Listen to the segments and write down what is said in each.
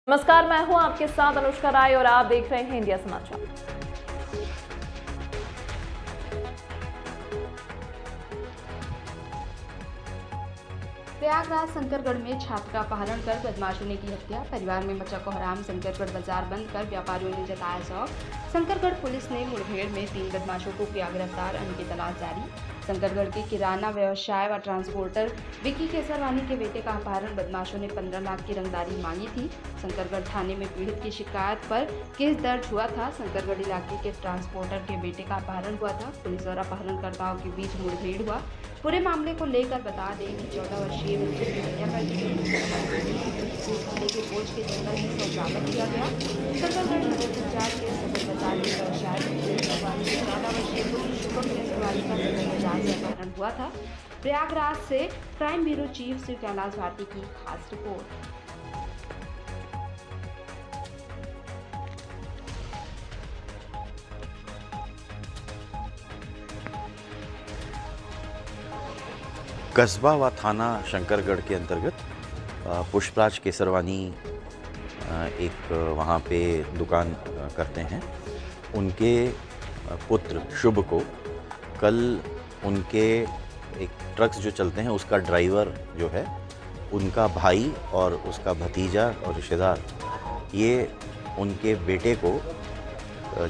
नमस्कार, मैं हूं आपके साथ अनुष्का राय और आप देख रहे हैं इंडिया समाचार। प्रयागराज शंकरगढ़ में छात्र का अपहरण कर बदमाशों ने की हत्या। परिवार में मचा कोहराम। शंकरगढ़ बाजार बंद कर व्यापारियों ने जताया शौक। शंकरगढ़ पुलिस ने मुठभेड़ में 3 बदमाशों को किया गिरफ्तार। अन्य की तलाश जारी। शंकरगढ़ के किराना व्यवसाय व ट्रांसपोर्टर विक्की केसरवानी के बेटे का अपहरण। बदमाशों ने 15 लाख की रंगदारी मांगी थी। शंकरगढ़ थाने में पीड़ित की शिकायत पर केस दर्ज हुआ था। शंकरगढ़ इलाके के ट्रांसपोर्टर के बेटे का अपहरण हुआ था। पुलिस और अपहरणकर्ताओं के बीच मुठभेड़ हुआ। पूरे मामले को लेकर बता दें कि 14 वर्षीय बच्चे की हत्या कर दी गई। जिले के कोच के जंगल में शव बरामद किया गया। शंकरगढ़ नगर पंचायत के सदर बाजार में व्यवसाय 14 वर्षीय पुत्र शुभम केसरवानी का सदर बाजार में अपहरण हुआ था। प्रयागराज से crime bureau chief Shri Kailash Bharti की खास रिपोर्ट। कस्बा व थाना शंकरगढ़ के अंतर्गत पुष्पराज केसरवानी एक वहाँ पे दुकान करते हैं। उनके पुत्र शुभ को कल उनके एक ट्रक्स जो चलते हैं उसका ड्राइवर जो है उनका भाई और उसका भतीजा और रिश्तेदार ये उनके बेटे को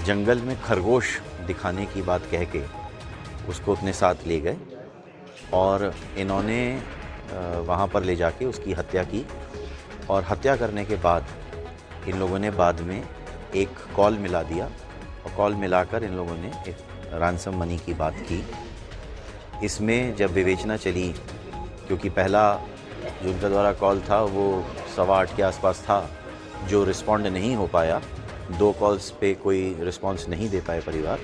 जंगल में खरगोश दिखाने की बात कह के उसको अपने साथ ले गए और इन्होंने वहाँ पर ले जाके उसकी हत्या की। और हत्या करने के बाद इन लोगों ने बाद में एक कॉल मिला दिया और कॉल मिलाकर इन लोगों ने एक रैंसम मनी की बात की। इसमें जब विवेचना चली, क्योंकि पहला जो उनका द्वारा कॉल था वो 8:15 के आसपास था, जो रिस्पॉन्ड नहीं हो पाया। 2 कॉल्स पे कोई रिस्पॉन्स नहीं दे पाए परिवार।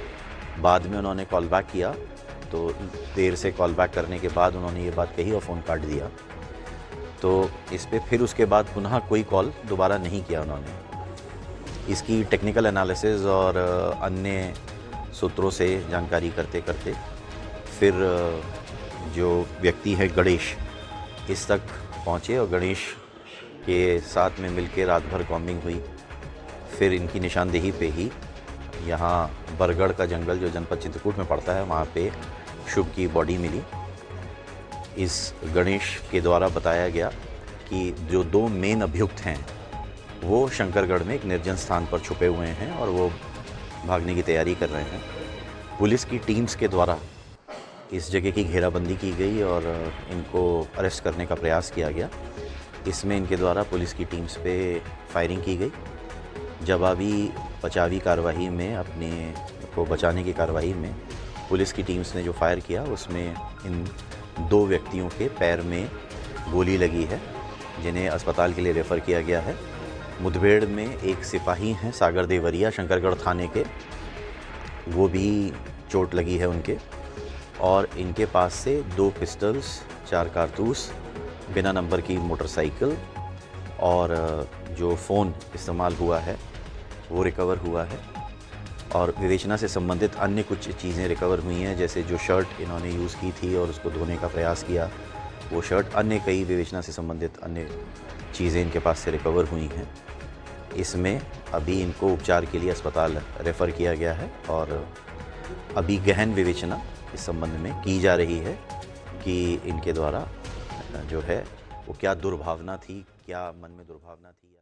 बाद में उन्होंने कॉल बैक किया तो देर से कॉल बैक करने के बाद उन्होंने ये बात कही और फ़ोन काट दिया। तो इस पे फिर उसके बाद पुनः कोई कॉल दोबारा नहीं किया उन्होंने। इसकी टेक्निकल एनालिसिस और अन्य सूत्रों से जानकारी करते करते फिर जो व्यक्ति है गणेश इस तक पहुँचे और गणेश के साथ में मिलकर रात भर कॉम्बिंग हुई। फिर इनकी निशानदेही पे ही यहाँ बरगढ़ का जंगल जो जनपद चित्रकूट में पड़ता है वहाँ पे शुभ की बॉडी मिली। इस गणेश के द्वारा बताया गया कि जो 2 मेन अभियुक्त हैं वो शंकरगढ़ में एक निर्जन स्थान पर छुपे हुए हैं और वो भागने की तैयारी कर रहे हैं। पुलिस की टीम्स के द्वारा इस जगह की घेराबंदी की गई और इनको अरेस्ट करने का प्रयास किया गया। इसमें इनके द्वारा पुलिस की टीम्स पे फायरिंग की गई। जवाबी बचावी कार्रवाई में अपने को बचाने की कार्रवाई में पुलिस की टीम्स ने जो फायर किया उसमें इन 2 व्यक्तियों के पैर में गोली लगी है, जिन्हें अस्पताल के लिए रेफ़र किया गया है। मुठभेड़ में एक सिपाही हैं सागर देवरिया शंकरगढ़ थाने के, वो भी चोट लगी है उनके। और इनके पास से 2 पिस्टल्स, 4 कारतूस, बिना नंबर की मोटरसाइकिल और जो फ़ोन इस्तेमाल हुआ है वो रिकवर हुआ है। और विवेचना से संबंधित अन्य कुछ चीज़ें रिकवर हुई हैं, जैसे जो शर्ट इन्होंने यूज़ की थी और उसको धोने का प्रयास किया वो शर्ट, अन्य कई विवेचना से संबंधित अन्य चीज़ें इनके पास से रिकवर हुई हैं। इसमें अभी इनको उपचार के लिए अस्पताल रेफ़र किया गया है और अभी गहन विवेचना इस संबंध में की जा रही है कि इनके द्वारा जो है वो क्या दुर्भावना थी, क्या मन में दुर्भावना थी।